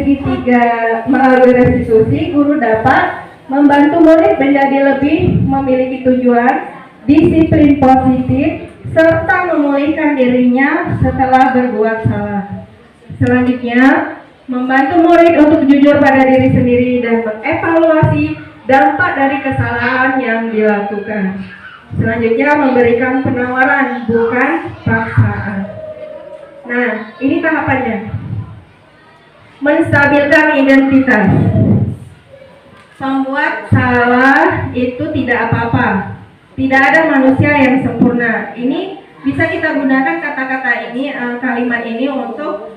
restitusi, guru dapat membantu murid menjadi lebih memiliki tujuan, disiplin positif, serta memulihkan dirinya setelah berbuat salah. Selanjutnya, membantu murid untuk jujur pada diri sendiri dan mengevaluasi dampak dari kesalahan yang dilakukan. Selanjutnya, memberikan penawaran, bukan paksaan. Nah, ini tahapannya. Menstabilkan identitas. Pembuat salah itu tidak apa-apa. Tidak ada manusia yang sempurna. Ini bisa kita gunakan kata-kata ini, kalimat ini untuk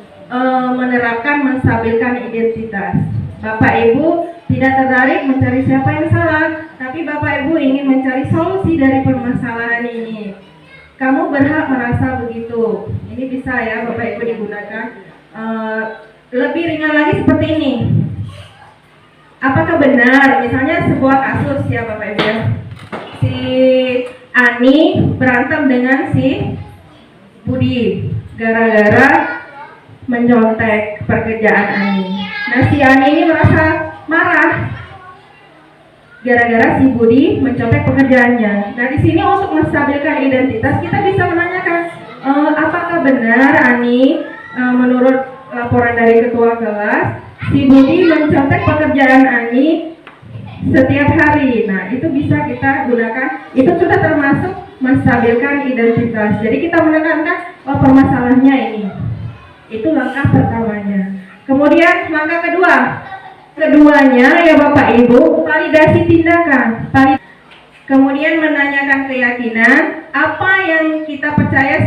menerapkan menstabilkan identitas. Bapak Ibu tidak tertarik mencari siapa yang salah, tapi Bapak Ibu ingin mencari solusi dari permasalahan ini. Kamu berhak merasa begitu. Ini bisa ya Bapak Ibu digunakan. Lebih ringan lagi seperti ini. Apakah benar, misalnya sebuah kasus ya Bapak Ibu ya, si Ani berantem dengan si Budi gara-gara mencontek pekerjaan Ani. Nah si Ani ini merasa marah gara-gara si Budi mencontek pekerjaannya. Nah di sini untuk menstabilkan identitas kita bisa menanyakan, apakah benar Ani menurut laporan dari ketua kelas, si Budi mencontek pekerjaan Ani setiap hari. Nah, itu bisa kita gunakan. Itu sudah termasuk menstabilkan identitas. Jadi kita menekankan permasalahannya ini. Itu langkah pertamanya. Kemudian langkah keduanya ya Bapak Ibu, validasi tindakan. Kemudian menanyakan keyakinan, apa yang kita percaya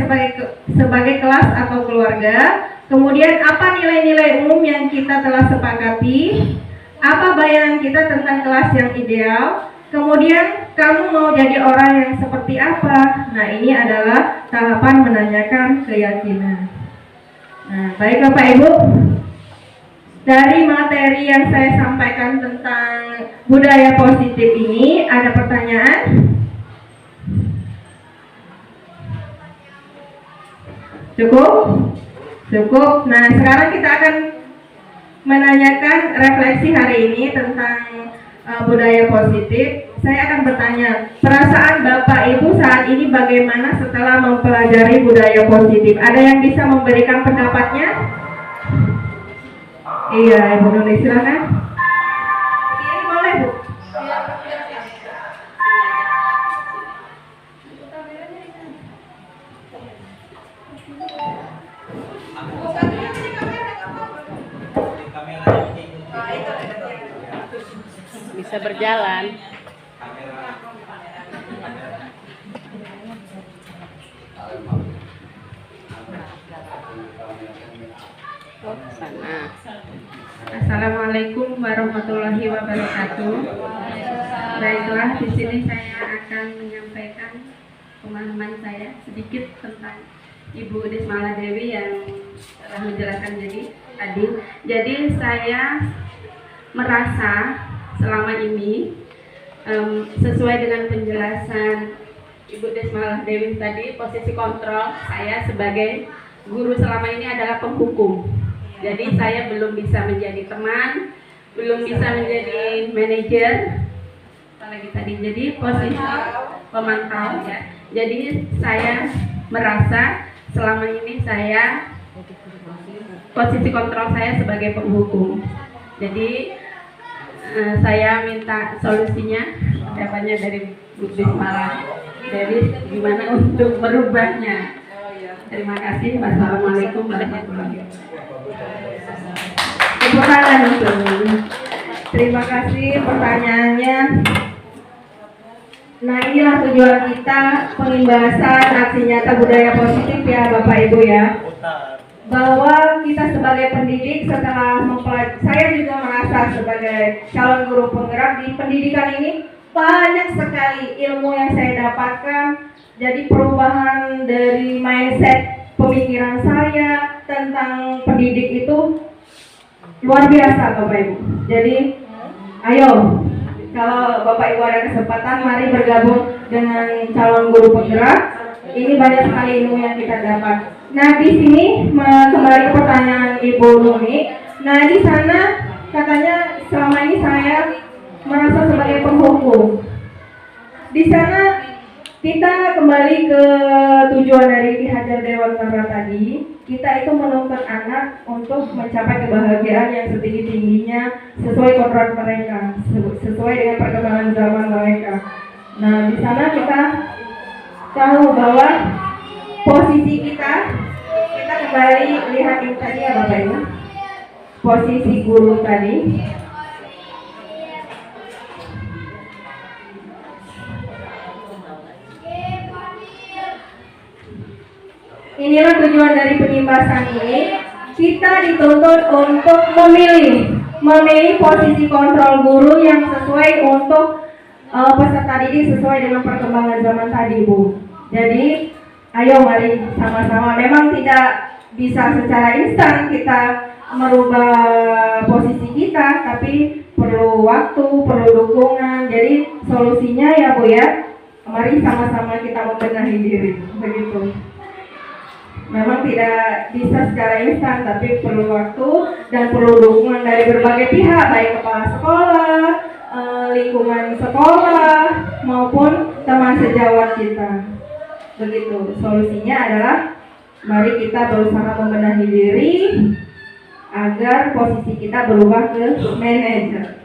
sebagai kelas atau keluarga. Kemudian apa nilai-nilai umum yang kita telah sepakati, apa bayangan kita tentang kelas yang ideal, kemudian kamu mau jadi orang yang seperti apa. Nah ini adalah tahapan menanyakan keyakinan. Nah baik Bapak Ibu, dari materi yang saya sampaikan tentang budaya positif ini, ada pertanyaan? Cukup? Cukup. Nah, sekarang kita akan menanyakan refleksi hari ini tentang budaya positif. Saya akan bertanya, perasaan Bapak Ibu saat ini bagaimana setelah mempelajari budaya positif? Ada yang bisa memberikan pendapatnya? Iya, Ibu Nuni, silakan. Kiri boleh, Bu. Bisa berjalan. Pembahasan. Assalamualaikum warahmatullahi wabarakatuh. Baiklah, di sini saya akan menyampaikan pemahaman saya sedikit tentang Ibu Desmala Dewi yang telah menjelaskan tadi. Jadi saya merasa selama ini sesuai dengan penjelasan Ibu Desmala Dewi tadi, posisi kontrol saya sebagai guru selama ini adalah penghukum. Jadi saya belum bisa menjadi teman, belum bisa menjadi manajer, apalagi tadi jadi posisi pemantau ya. Jadi saya merasa selama ini saya posisi kontrol saya sebagai penghukum. Jadi saya minta solusinya, jawabannya dari Bu Desmala. Jadi gimana untuk merubahnya? Terima kasih. Wassalamualaikum warahmatullahi wabarakatuh. Terima kasih pertanyaannya. Nah, inilah tujuan kita, pengimbasan aksi nyata budaya positif ya Bapak Ibu ya. Bahwa kita sebagai pendidik setelah mempelajari, saya juga merasa sebagai calon guru penggerak di pendidikan ini banyak sekali ilmu yang saya dapatkan. Jadi perubahan dari mindset pemikiran saya tentang pendidik itu luar biasa Bapak Ibu. Jadi ayo, kalau Bapak Ibu ada kesempatan, mari bergabung dengan calon guru penggerak. Ini banyak sekali ilmu yang kita dapat. Nah, di sini kembali ke pertanyaan Ibu Nuni. Nah, di sana katanya selama ini saya merasa sebagai penghukum. Di sana kita kembali ke tujuan dari Ki Hajar Dewantara tadi. Kita itu menuntut anak untuk mencapai kebahagiaan yang setinggi-tingginya sesuai kodrat mereka, sesuai dengan perkembangan zaman mereka. Nah, di sana kita tahu bahwa posisi kita kembali lihat ini tadi ya Bapak Ibu, posisi guru tadi. Inilah tujuan dari penyimbasan ini. Kita dituntut untuk memilih posisi kontrol guru yang sesuai untuk peserta didik sesuai dengan perkembangan zaman tadi Bu. Jadi ayo mari sama-sama. Memang tidak bisa secara instan kita merubah posisi kita, tapi perlu waktu, perlu dukungan. Jadi solusinya ya Bu ya, mari sama-sama kita membenahi diri, begitu. Memang tidak bisa secara instan, tapi perlu waktu dan perlu dukungan dari berbagai pihak, baik kepala sekolah, lingkungan sekolah, maupun teman sejawat kita. Begitu, solusinya adalah mari kita berusaha membenahi diri agar posisi kita berubah ke manajer.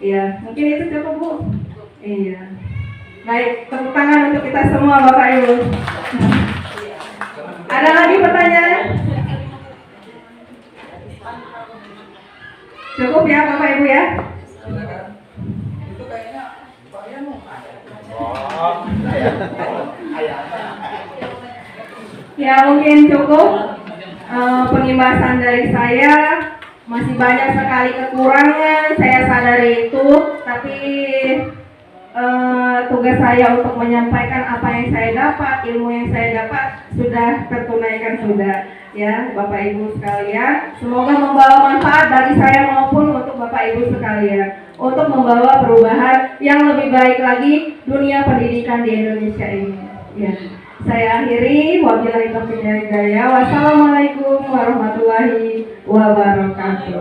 Iya, mungkin itu cukup Bu. Iya. Baik, tepuk tangan untuk kita semua Bapak Ibu. Ada lagi pertanyaan? Cukup ya Bapak Ibu ya? Ya mungkin cukup pengimbasan dari saya. Masih banyak sekali kekurangan, saya sadari itu. Tapi tugas saya untuk menyampaikan apa yang saya dapat, ilmu yang saya dapat sudah tertunaikan sudah ya Bapak Ibu sekalian. Semoga membawa manfaat bagi saya maupun untuk Bapak Ibu sekalian untuk membawa perubahan yang lebih baik lagi dunia pendidikan di Indonesia ini. Ya, saya akhiri. Wabillahi taufiq wal hidayah. Wassalamualaikum warahmatullahi wabarakatuh.